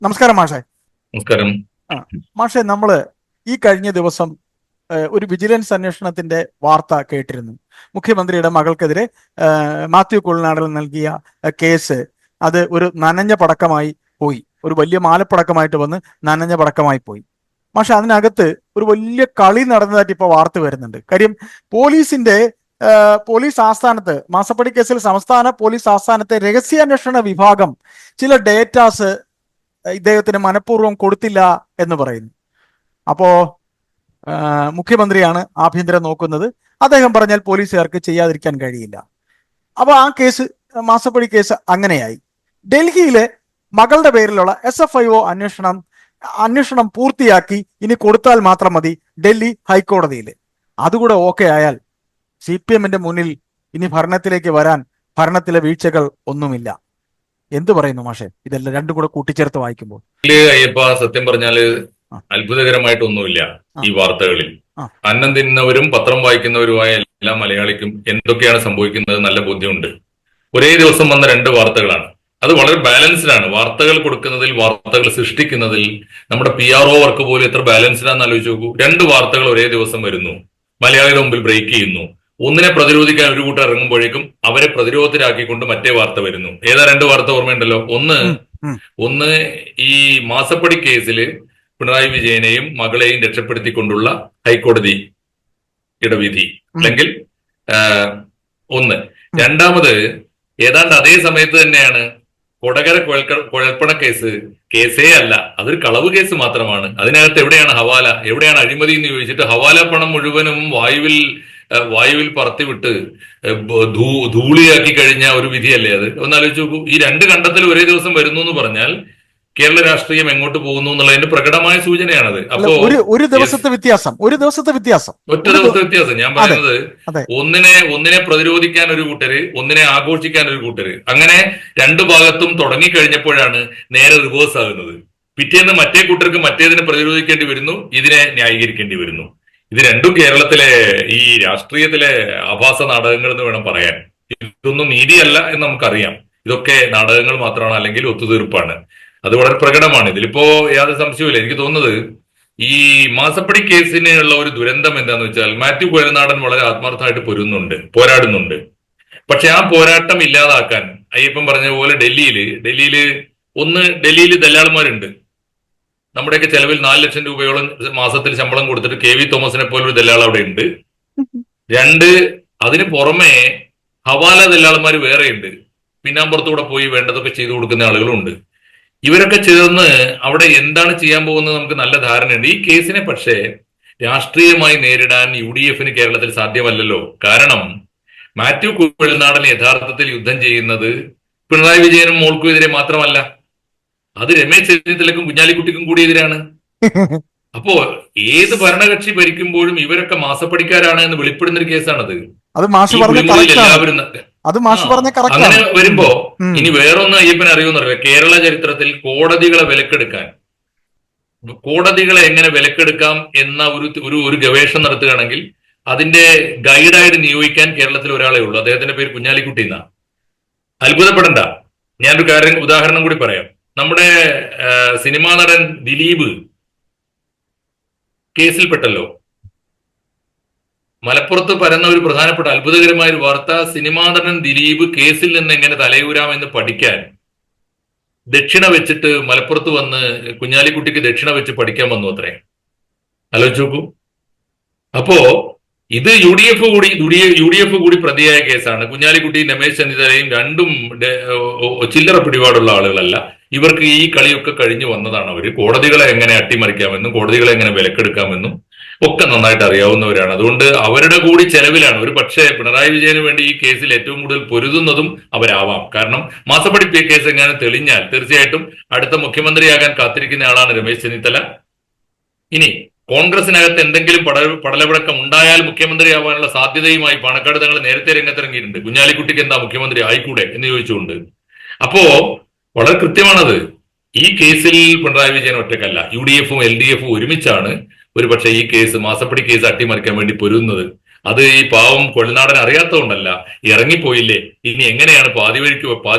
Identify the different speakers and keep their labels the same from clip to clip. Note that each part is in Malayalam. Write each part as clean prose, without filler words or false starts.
Speaker 1: നമസ്കാരം മാഷെ.
Speaker 2: നമസ്കാരം.
Speaker 1: മാഷെ, നമ്മള് ഈ കഴിഞ്ഞ ദിവസം ഒരു വിജിലൻസ് അന്വേഷണത്തിന്റെ വാർത്ത കേട്ടിരുന്നു. മുഖ്യമന്ത്രിയുടെ മകൾക്കെതിരെ മാത്യു കുഴൽനാടൻ നൽകിയ കേസ് അത് ഒരു നനഞ്ഞ പടക്കമായി പോയി, ഒരു വലിയ മാലപ്പടക്കമായിട്ട് വന്ന് നനഞ്ഞ പടക്കമായി പോയി. മാഷെ, അതിനകത്ത് ഒരു വലിയ കളി നടന്നതായിട്ട് ഇപ്പൊ വാർത്ത വരുന്നുണ്ട്. കാര്യം പോലീസ് ആസ്ഥാനത്ത്, മാസപ്പടി കേസിൽ സംസ്ഥാന പോലീസ് ആസ്ഥാനത്തെ രഹസ്യാന്വേഷണ വിഭാഗം ചില ഡേറ്റാസ് ഇദ്ദേഹത്തിന് മനഃപൂർവ്വം കൊടുത്തില്ല എന്ന് പറയുന്നു. അപ്പോ മുഖ്യമന്ത്രിയാണ് ആഭ്യന്തരം നോക്കുന്നത്. അദ്ദേഹം പറഞ്ഞാൽ പോലീസുകാർക്ക് ചെയ്യാതിരിക്കാൻ കഴിയില്ല. അപ്പൊ ആ കേസ്, മാസപ്പടി കേസ് അങ്ങനെയായി. ഡൽഹിയിലെ മകളുടെ പേരിലുള്ള SFIO അന്വേഷണം പൂർത്തിയാക്കി ഇനി കൊടുത്താൽ മാത്രം മതി ഡൽഹി ഹൈക്കോടതിയിൽ. അതുകൂടെ ഓക്കെ ആയാൽ CPM-ന്റെ മുന്നിൽ ഇനി ഭരണത്തിലേക്ക് വരാൻ ഭരണത്തിലെ വീഴ്ചകൾ ഒന്നുമില്ല. എന്തു പറയുന്നു മാഷെ ഇതെല്ലാം രണ്ടും കൂടെ കൂട്ടിച്ചേർത്ത് വായിക്കുമ്പോൾ?
Speaker 2: അയ്യപ്പ, സത്യം പറഞ്ഞാല് അത്ഭുതകരമായിട്ടൊന്നുമില്ല ഈ വാർത്തകളിൽ. അന്നം തിന്നുന്നവരും പത്രം വായിക്കുന്നവരുമായ എല്ലാ മലയാളിക്കും എന്തൊക്കെയാണ് സംഭവിക്കുന്നത് നല്ല ബോധ്യമുണ്ട്. ഒരേ ദിവസം വന്ന രണ്ട് വാർത്തകളാണ്. അത് വളരെ ബാലൻസ്ഡ് ആണ്. വാർത്തകൾ കൊടുക്കുന്നതിൽ, വാർത്തകൾ സൃഷ്ടിക്കുന്നതിൽ നമ്മുടെ PRO വർക്ക് പോലും എത്ര ബാലൻസ്ഡ് ആണെന്ന് ആലോചിച്ച് നോക്കൂ. രണ്ട് വാർത്തകൾ ഒരേ ദിവസം വരുന്നു, മലയാളിയുടെ മുമ്പിൽ ബ്രേക്ക് ചെയ്യുന്നു. ഒന്നിനെ പ്രതിരോധിക്കാൻ ഒരു കൂട്ടർ ഇറങ്ങുമ്പോഴേക്കും അവരെ പ്രതിരോധത്തിലാക്കിക്കൊണ്ട് മറ്റേ വാർത്ത വരുന്നു. ഏതാ രണ്ട് വാർത്ത ഓർമ്മയുണ്ടല്ലോ? ഒന്ന് ഈ മാസപ്പടി കേസില് പിണറായി വിജയനെയും മകളെയും രക്ഷപ്പെടുത്തിക്കൊണ്ടുള്ള ഹൈക്കോടതിയുടെ വിധി, അല്ലെങ്കിൽ ഒന്ന്. രണ്ടാമത് ഏതാണ്ട് അതേ സമയത്ത് തന്നെയാണ് കൊടകര കുഴൽപ്പണ കേസേ അല്ല, അതൊരു കളവ് കേസ് മാത്രമാണ്. അതിനകത്ത് എവിടെയാണ് ഹവാല, എവിടെയാണ് അഴിമതി എന്ന് ചോദിച്ചിട്ട് ഹവാല പണം മുഴുവനും വായുവിൽ പറത്തിവിട്ട് ധൂളിയാക്കി കഴിഞ്ഞ ഒരു വിധിയല്ലേ അത്? ഒന്നാലോചിച്ച് നോക്കൂ. ഈ രണ്ട് കണ്ടെത്തൽ ഒരേ ദിവസം വരുന്നു എന്ന് പറഞ്ഞാൽ കേരള രാഷ്ട്രീയം എങ്ങോട്ട് പോകുന്നു എന്നുള്ളതിന്റെ പ്രകടമായ സൂചനയാണത്. അപ്പോ
Speaker 1: ഒരു ദിവസത്തെ വ്യത്യാസം.
Speaker 2: ഒറ്റ ദിവസത്തെ വ്യത്യാസം. ഞാൻ പറയുന്നത്, ഒന്നിനെ പ്രതിരോധിക്കാൻ ഒരു കൂട്ടര്, ഒന്നിനെ ആഘോഷിക്കാൻ ഒരു കൂട്ടര്, അങ്ങനെ രണ്ടു ഭാഗത്തും തുടങ്ങിക്കഴിഞ്ഞപ്പോഴാണ് നേരെ റിവേഴ്സ് ആകുന്നത്. പിറ്റേന്ന് മറ്റേ കൂട്ടർക്ക് മറ്റേതിനെ പ്രതിരോധിക്കേണ്ടി വരുന്നു, ഇതിനെ ന്യായീകരിക്കേണ്ടി വരുന്നു. ഇത് രണ്ടും കേരളത്തിലെ ഈ രാഷ്ട്രീയത്തിലെ ആഭാസ നാടകങ്ങൾ എന്ന് വേണം പറയാൻ. ഇതൊന്നും നീതിയല്ല എന്ന് നമുക്കറിയാം. ഇതൊക്കെ നാടകങ്ങൾ മാത്രമാണ്, അല്ലെങ്കിൽ ഒത്തുതീർപ്പാണ്. അത് വളരെ പ്രകടമാണ്. ഇതിലിപ്പോ യാതൊരു സംശയമില്ല. എനിക്ക് തോന്നുന്നത് ഈ മാസപ്പടി കേസിനുള്ള ഒരു ദുരന്തം എന്താന്ന് വെച്ചാൽ, മാത്യു കുഴൽനാടൻ വളരെ ആത്മാർത്ഥമായിട്ട് പോരാടുന്നുണ്ട്. പക്ഷെ ആ പോരാട്ടം ഇല്ലാതാക്കാൻ അയ്യപ്പൻ പറഞ്ഞ പോലെ ഡൽഹിയിൽ ദല്ലാൾമാരുണ്ട്. നമ്മുടെയൊക്കെ ചെലവിൽ 4 ലക്ഷം രൂപയോളം മാസത്തിൽ ശമ്പളം കൊടുത്തിട്ട് KV തോമസിനെ പോലെ ഒരു ദല്ലാൾ അവിടെ ഉണ്ട്. രണ്ട്, അതിന് പുറമെ ഹവാല ദല്ലാൾമാർ വേറെയുണ്ട്. പിന്നാമ്പുറത്തൂടെ പോയി വേണ്ടതൊക്കെ ചെയ്തു കൊടുക്കുന്ന ആളുകളുണ്ട്. ഇവരൊക്കെ ചേർന്ന് അവിടെ എന്താണ് ചെയ്യാൻ പോകുന്നത് നമുക്ക് നല്ല ധാരണയുണ്ട്. ഈ കേസിനെ പക്ഷേ രാഷ്ട്രീയമായി നേരിടാൻ UDF-ന് കേരളത്തിൽ സാധ്യമല്ലല്ലോ. കാരണം മാത്യു കുഴൽനാടൻ യഥാർത്ഥത്തിൽ യുദ്ധം ചെയ്യുന്നത് പിണറായി വിജയനും മോൾക്കും എതിരെ മാത്രമല്ല, അത് രമേശ് ചെന്നിത്തലക്കും കുഞ്ഞാലിക്കുട്ടിക്കും കൂടി എതിരാണ്. അപ്പോ ഏത് ഭരണകക്ഷി ഭരിക്കുമ്പോഴും ഇവരൊക്കെ മാസപ്പടിക്കാരാണ് എന്ന് വെളിപ്പെടുന്ന ഒരു കേസാണത്. അങ്ങനെ വരുമ്പോ ഇനി വേറൊന്ന് അയ്യപ്പൻ അറിയുമെന്നറിയാം. കേരള ചരിത്രത്തിൽ കോടതികളെ എങ്ങനെ വിലക്കെടുക്കാം എന്ന ഒരു ഗവേഷണം നടത്തുകയാണെങ്കിൽ അതിന്റെ ഗൈഡായിട്ട് നിയോഗിക്കാൻ കേരളത്തിൽ ഒരാളെ ഉള്ളൂ. അദ്ദേഹത്തിന്റെ പേര് കുഞ്ഞാലിക്കുട്ടി എന്നാ. അത്ഭുതപ്പെടണ്ട. ഞാനൊരു ഉദാഹരണം കൂടി പറയാം. നമ്മുടെ സിനിമാ നടൻ ദിലീപ് കേസിൽപ്പെട്ടല്ലോ. മലപ്പുറത്ത് പരന്ന ഒരു പ്രധാനപ്പെട്ട അത്ഭുതകരമായ ഒരു വാർത്ത, സിനിമാ നടൻ ദിലീപ് കേസിൽ നിന്ന് എങ്ങനെ തലയൂരാമെന്ന് പഠിക്കാൻ ദക്ഷിണ വെച്ചിട്ട് മലപ്പുറത്ത് വന്ന് കുഞ്ഞാലിക്കുട്ടിക്ക് ദക്ഷിണ വെച്ച് പഠിക്കാൻ വന്നു അത്രേ. ആലോചിച്ച് നോക്കൂ. അപ്പോ ഇത് UDF കൂടി പ്രതിയായ കേസാണ്. കുഞ്ഞാലിക്കുട്ടി രമേശ് ചെന്നിത്തലയും രണ്ടും ചില്ലറ പിടിപാടുള്ള ആളുകളല്ല. ഇവർക്ക് ഈ കളിയൊക്കെ കഴിഞ്ഞു വന്നതാണ്. അവര് കോടതികളെ എങ്ങനെ അട്ടിമറിക്കാമെന്നും കോടതികളെ എങ്ങനെ വിലക്കെടുക്കാമെന്നും ഒക്കെ നന്നായിട്ട് അറിയാവുന്നവരാണ്. അതുകൊണ്ട് അവരുടെ കൂടി ചെലവിലാണ്. ഒരു പക്ഷേ പിണറായി വിജയന് വേണ്ടി ഈ കേസിൽ ഏറ്റവും കൂടുതൽ പൊരുതുന്നതും അവരാവാം. കാരണം മാസപ്പടി കേസ് എങ്ങനെ തെളിഞ്ഞാൽ തീർച്ചയായിട്ടും അടുത്ത മുഖ്യമന്ത്രിയാകാൻ കാത്തിരിക്കുന്ന ആളാണ് രമേശ് ചെന്നിത്തല. ഇനി കോൺഗ്രസിനകത്ത് എന്തെങ്കിലും പടലവിടക്കം ഉണ്ടായാൽ മുഖ്യമന്ത്രിയാവാനുള്ള സാധ്യതയുമായി പാണക്കാട് തങ്ങൾ നേരത്തെ രംഗത്തിറങ്ങിയിട്ടുണ്ട്. കുഞ്ഞാലിക്കുട്ടിക്ക് എന്താ മുഖ്യമന്ത്രി ആയിക്കൂടെ എന്ന് ചോദിച്ചുകൊണ്ട്. അപ്പോ വളരെ കൃത്യമാണത്. ഈ കേസിൽ പിണറായി വിജയൻ ഒറ്റക്കല്ല, UDF-ഉം LDF-ഉം ഒരുമിച്ചാണ് ഒരു പക്ഷേ ഈ കേസ്, മാസപ്പടി കേസ് അട്ടിമറിക്കാൻ വേണ്ടി പൊരുതുന്നത്. അത് ഈ പാവം കൊഴുനാടൻ അറിയാത്തതുകൊണ്ടല്ല, ഇറങ്ങിപ്പോയില്ലേ, ഇനി എങ്ങനെയാണ് പാതി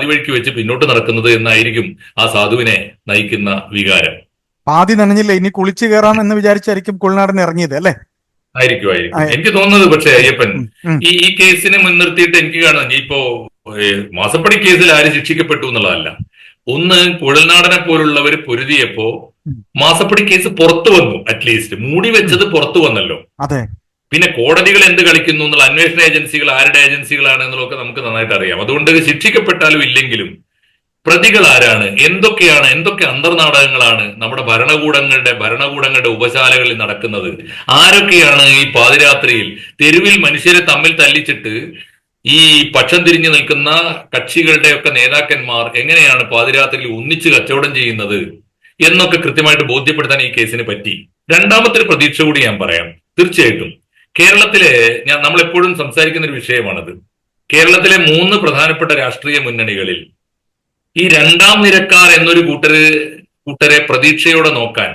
Speaker 2: വഴിക്ക് വെച്ച് പിന്നോട്ട് നടക്കുന്നത് എന്നായിരിക്കും ആ സാധുവിനെ നയിക്കുന്ന വികാരം.
Speaker 1: പാതി നനഞ്ഞില്ല, ഇനി കുളിച്ചു കയറാം എന്ന് വിചാരിച്ചായിരിക്കും കുളനാടൻ ഇറങ്ങിയത്, അല്ലേ?
Speaker 2: ആയിരിക്കും. എനിക്ക് തോന്നുന്നത് പക്ഷേ അയ്യപ്പൻ ഈ കേസിനെ മുൻനിർത്തിയിട്ട് എനിക്ക് കാണാം, ഇപ്പോ മാസപ്പടി കേസിൽ ആര് ശിക്ഷിക്കപ്പെട്ടു എന്നുള്ളതല്ല. ഒന്ന്, കുഴൽനാടനെ പോലുള്ളവർ പൊരുതിയപ്പോ മാസപ്പടി കേസ് പുറത്തു വന്നു, അറ്റ്ലീസ്റ്റ് മൂടി വെച്ചത് പുറത്തു വന്നല്ലോ.
Speaker 1: അതെ.
Speaker 2: പിന്നെ കോടതികൾ എന്ത് കളിക്കുന്നു എന്നുള്ള അന്വേഷണ ഏജൻസികൾ ആരുടെ ഏജൻസികളാണ് എന്നുള്ളതൊക്കെ നമുക്ക് നന്നായിട്ട് അറിയാം. അതുകൊണ്ട് ശിക്ഷിക്കപ്പെട്ടാലും ഇല്ലെങ്കിലും പ്രതികൾ ആരാണ്, എന്തൊക്കെ അന്തർനാടകങ്ങളാണ് നമ്മുടെ ഭരണകൂടങ്ങളുടെ ഉപശാലകളിൽ നടക്കുന്നത്, ആരൊക്കെയാണ് ഈ പാതിരാത്രിയിൽ തെരുവിൽ മനുഷ്യരെ തമ്മിൽ തല്ലിച്ചിട്ട് ഈ പക്ഷം തിരിഞ്ഞു നിൽക്കുന്ന കക്ഷികളുടെയൊക്കെ നേതാക്കന്മാർ എങ്ങനെയാണ് പാതിരാത്രിയിൽ ഒന്നിച്ച് കച്ചവടം ചെയ്യുന്നത് എന്നൊക്കെ കൃത്യമായിട്ട് ബോധ്യപ്പെടുത്താൻ ഈ കേസിന് പറ്റി. രണ്ടാമത്തെ ഒരു പ്രതീക്ഷ കൂടി ഞാൻ പറയാം. തീർച്ചയായിട്ടും കേരളത്തിലെ നമ്മൾ എപ്പോഴും സംസാരിക്കുന്ന ഒരു വിഷയമാണത്. കേരളത്തിലെ 3 പ്രധാനപ്പെട്ട രാഷ്ട്രീയ മുന്നണികളിൽ ഈ രണ്ടാം നിരക്കാർ എന്നൊരു കൂട്ടരെ പ്രതീക്ഷയോടെ നോക്കാൻ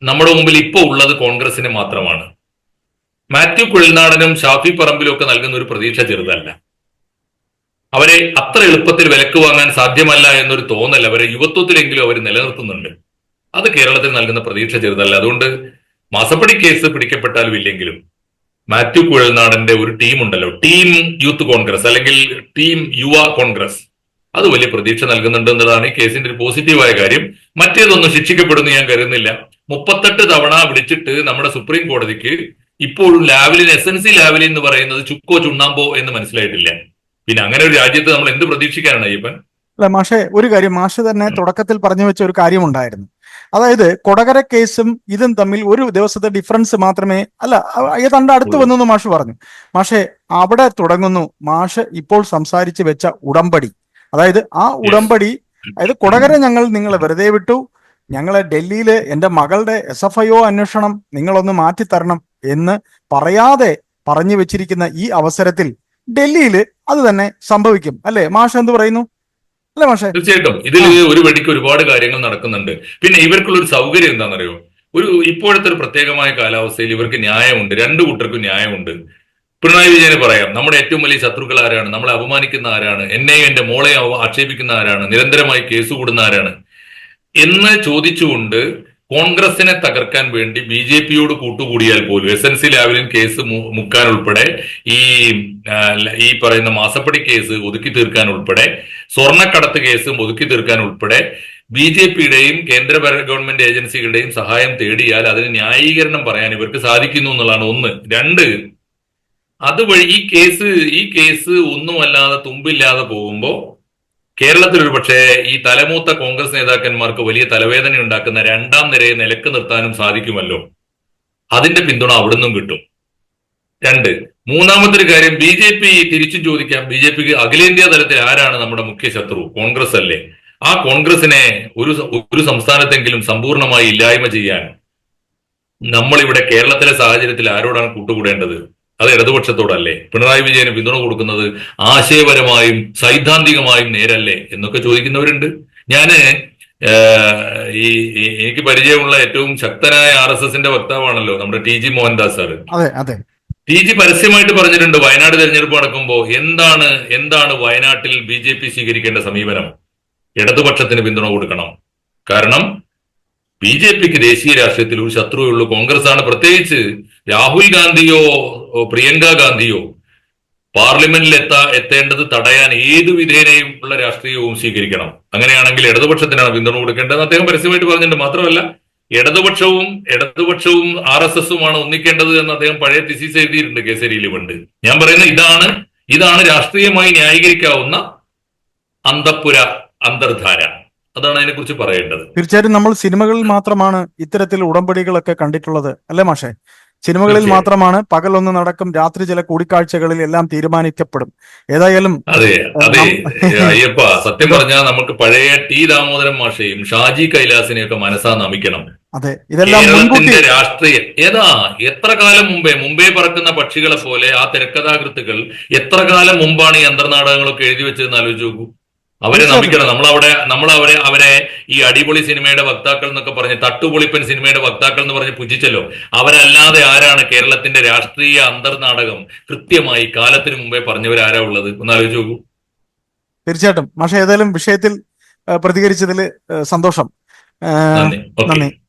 Speaker 2: നമ്മുടെ മുമ്പിൽ ഇപ്പോൾ ഉള്ളത് കോൺഗ്രസിന് മാത്രമാണ്. മാത്യു കുഴൽനാടനും ഷാഫി പറമ്പിലും ഒക്കെ നൽകുന്ന ഒരു പ്രതീക്ഷ ചെറുതല്ല. അവരെ അത്ര എളുപ്പത്തിൽ വിലക്ക് വാങ്ങാൻ സാധ്യമല്ല എന്നൊരു തോന്നൽ അവരെ യുവത്വത്തിലെങ്കിലും അവർ നിലനിർത്തുന്നുണ്ട്. അത് കേരളത്തിൽ നൽകുന്ന പ്രതീക്ഷ ചെറുതല്ല. അതുകൊണ്ട് മാസപ്പടി കേസ് പിടിക്കപ്പെട്ടാലും ഇല്ലെങ്കിലും മാത്യു കുഴൽനാടന്റെ ഒരു ടീം ഉണ്ടല്ലോ, ടീം യൂത്ത് കോൺഗ്രസ് അല്ലെങ്കിൽ ടീം യുവ കോൺഗ്രസ്, അത് വലിയ പ്രതീക്ഷ നൽകുന്നുണ്ട് എന്നതാണ് ഈ കേസിന്റെ ഒരു പോസിറ്റീവായ കാര്യം. മറ്റേതൊന്നും ശിക്ഷിക്കപ്പെടുന്നു ഞാൻ കരുതുന്നില്ല. 38 തവണ വിളിച്ചിട്ട് നമ്മുടെ സുപ്രീം കോടതിക്ക് ഇപ്പോഴും ലാവലിൻ SNC ലാവലിൻ എന്ന് പറയുന്നത് ചുക്കോ ചുണ്ണാമ്പോ എന്ന് മനസ്സിലായിട്ടില്ല. പിന്നെ അങ്ങനെ ഒരു രാജ്യത്ത് നമ്മൾ എന്ത് പ്രതീക്ഷിക്കാനാണ് അയ്യപ്പൻ?
Speaker 1: അല്ല മാഷെ, ഒരു കാര്യം മാഷ് തന്നെ തുടക്കത്തിൽ പറഞ്ഞു വെച്ച ഒരു കാര്യമുണ്ടായിരുന്നു. അതായത് കൊടകര കേസും ഇതും തമ്മിൽ ഒരു ദിവസത്തെ ഡിഫറൻസ് മാത്രമേ, അല്ല ഏതാണ്ട് അടുത്ത് വന്നു മാഷ് പറഞ്ഞു. മാഷെ, അവിടെ തുടങ്ങുന്നു മാഷ് ഇപ്പോൾ സംസാരിച്ച് വെച്ച ഉടമ്പടി. അതായത് ആ ഉടമ്പടി, അതായത് കൊടകര ഞങ്ങൾ നിങ്ങളെ വെറുതെ വിട്ടു, ഞങ്ങളെ ഡൽഹിയില് എന്റെ മകളുടെ SFIO അന്വേഷണം നിങ്ങളൊന്ന് മാറ്റിത്തരണം എന്ന് പറയാതെ പറഞ്ഞു വെച്ചിരിക്കുന്ന ഈ അവസരത്തിൽ ഡൽഹിയില് അത് തന്നെ സംഭവിക്കും, അല്ലെ? മാഷ് എന്ത് പറയുന്നു? അല്ലെ മാഷെ?
Speaker 2: തീർച്ചയായിട്ടും ഇതിൽ ഒരു വഴിക്ക് ഒരുപാട് കാര്യങ്ങൾ നടക്കുന്നുണ്ട്. പിന്നെ ഇവർക്കുള്ള ഒരു സൗകര്യം എന്താണെന്നറിയോ? ഇപ്പോഴത്തെ ഒരു പ്രത്യേകമായ കാലാവസ്ഥയിൽ ഇവർക്ക് ന്യായമുണ്ട്, 2 കൂട്ടർക്കും ന്യായമുണ്ട്. പിണറായി വിജയന് പറയാം, നമ്മുടെ ഏറ്റവും വലിയ ശത്രുക്കൾ ആരാണ്, നമ്മളെ അപമാനിക്കുന്ന ആരാണ്, എന്നെയും എന്റെ മോളെയും ആക്ഷേപിക്കുന്ന ആരാണ്, നിരന്തരമായി കേസ് കൂടുന്ന ആരാണ് എന്ന് ചോദിച്ചുകൊണ്ട് കോൺഗ്രസിനെ തകർക്കാൻ വേണ്ടി BJPയോട് കൂട്ടുകൂടിയാൽ പോലും SNC ലാവലിൻ കേസ് മുക്കാൻ ഉൾപ്പെടെ ഈ പറയുന്ന മാസപ്പടി കേസ് ഒതുക്കി തീർക്കാൻ ഉൾപ്പെടെ സ്വർണ്ണക്കടത്ത് കേസ് ഒതുക്കി തീർക്കാൻ ഉൾപ്പെടെ BJPയുടെയും കേന്ദ്ര ഗവൺമെന്റ് ഏജൻസികളുടെയും സഹായം തേടിയാൽ അതിന് ന്യായീകരണം പറയാൻ ഇവർക്ക് സാധിക്കുന്നു എന്നുള്ളതാണ് ഒന്ന്. 2, അതുവഴി ഈ കേസ് ഒന്നുമല്ലാതെ തുമ്പില്ലാതെ പോകുമ്പോൾ കേരളത്തിൽ ഒരു പക്ഷേ ഈ തലമൂത്ത കോൺഗ്രസ് നേതാക്കന്മാർക്ക് വലിയ തലവേദന ഉണ്ടാക്കുന്ന 2ാം നിരയെ നിലക്ക് നിർത്താനും സാധിക്കുമല്ലോ. അതിന്റെ പിന്തുണ അവിടുന്നും കിട്ടും. 2, മൂന്നാമത്തെ കാര്യം, BJP തിരിച്ചും ചോദിക്കാം, BJPക്ക് അഖിലേന്ത്യാ തലത്തിൽ ആരാണ് നമ്മുടെ മുഖ്യ ശത്രു? കോൺഗ്രസ് അല്ലേ? ആ കോൺഗ്രസിനെ ഒരു സംസ്ഥാനത്തെങ്കിലും സമ്പൂർണമായി ഇല്ലായ്മ ചെയ്യാൻ നമ്മളിവിടെ കേരളത്തിലെ സാഹചര്യത്തിൽ ആരോടാണ് കൂട്ടുകൂടേണ്ടത്? അത് ഇടതുപക്ഷത്തോടല്ലേ? പിണറായി വിജയന് പിന്തുണ കൊടുക്കുന്നത് ആശയപരമായും സൈദ്ധാന്തികമായും നേരല്ലേ എന്നൊക്കെ ചോദിക്കുന്നവരുണ്ട്. എനിക്ക് പരിചയമുള്ള ഏറ്റവും ശക്തനായ RSSന്റെ വക്താവാണല്ലോ നമ്മുടെ TG മോഹൻദാസ് സാറ്. TG പരസ്യമായിട്ട് പറഞ്ഞിട്ടുണ്ട്, വയനാട് തെരഞ്ഞെടുപ്പ് നടക്കുമ്പോൾ എന്താണ് വയനാട്ടിൽ BJP സ്വീകരിക്കേണ്ട സമീപനം? ഇടതുപക്ഷത്തിന് പിന്തുണ കൊടുക്കണം. കാരണം BJPക്ക് ദേശീയ രാഷ്ട്രീയത്തിൽ ഒരു ശത്രുവേ ഉള്ളൂ, കോൺഗ്രസ് ആണ്. പ്രത്യേകിച്ച് രാഹുൽ ഗാന്ധിയോ പ്രിയങ്ക ഗാന്ധിയോ പാർലമെന്റിൽ എത്തേണ്ടത് തടയാൻ ഏതു വിധേനയും ഉള്ള രാഷ്ട്രീയവും സ്വീകരിക്കണം. അങ്ങനെയാണെങ്കിൽ ഇടതുപക്ഷത്തിനാണ് പിന്തുണ കൊടുക്കേണ്ടത് അദ്ദേഹം പരസ്യമായിട്ട് പറഞ്ഞിട്ടുണ്ട്. മാത്രമല്ല ഇടതുപക്ഷവും RSSുമാണ് ഒന്നിക്കേണ്ടത് എന്ന് അദ്ദേഹം പഴയ തിസീസ് എഴുതിയിട്ടുണ്ട് കേസരിയിൽ പണ്ട്. ഞാൻ പറയുന്നത് ഇതാണ് രാഷ്ട്രീയമായി ന്യായീകരിക്കാവുന്ന അന്തർധാര. അതാണ് അതിനെക്കുറിച്ച് പറയേണ്ടത്.
Speaker 1: തീർച്ചയായിട്ടും നമ്മൾ സിനിമകളിൽ മാത്രമാണ് ഇത്തരത്തിൽ ഉടമ്പടികളൊക്കെ കണ്ടിട്ടുള്ളത്, അല്ലേ മാഷെ? സിനിമകളിൽ മാത്രമാണ് പകലൊന്ന് നടക്കും, രാത്രി ചില കൂടിക്കാഴ്ചകളിൽ എല്ലാം തീരുമാനിക്കപ്പെടും. ഏതായാലും
Speaker 2: അതെ അയ്യപ്പ, സത്യം പറഞ്ഞാൽ നമുക്ക് പഴയ ദാമോദരൻ മാഷയും ഷാജി കൈലാസിനെയൊക്കെ മനസ്സാ നമിക്കണം.
Speaker 1: അതെ, ഇതെല്ലാം
Speaker 2: കേരളത്തിന്റെ രാഷ്ട്രീയം എത്ര കാലം മുമ്പേ പറക്കുന്ന പക്ഷികളെ പോലെ ആ തിരക്കഥാകൃത്തുക്കൾ എത്ര കാലം മുമ്പാണ് ഈ അന്തർനാടകങ്ങളൊക്കെ എഴുതി വെച്ചതെന്ന് ആലോചിച്ച് നോക്കൂ. അവരെ നമിക്കണം. നമ്മളവരെ ഈ അടിപൊളി സിനിമയുടെ വക്താക്കൾ എന്നൊക്കെ പറഞ്ഞ്, തട്ടുപൊളിപ്പൻ സിനിമയുടെ വക്താക്കൾ എന്ന് പറഞ്ഞ് പുജിച്ചല്ലോ. അവരല്ലാതെ ആരാണ് കേരളത്തിന്റെ രാഷ്ട്രീയ അന്തർനാടകം കൃത്യമായി കാലത്തിന് മുമ്പേ പറഞ്ഞവരാരാ ഉള്ളത്? ഒന്ന് ആലോചിച്ച് നോക്കൂ.
Speaker 1: തീർച്ചയായിട്ടും. പക്ഷെ ഏതായാലും വിഷയത്തിൽ പ്രതികരിച്ചതിൽ സന്തോഷം.
Speaker 2: നന്ദി. ഓക്കെ.
Speaker 1: നന്ദി.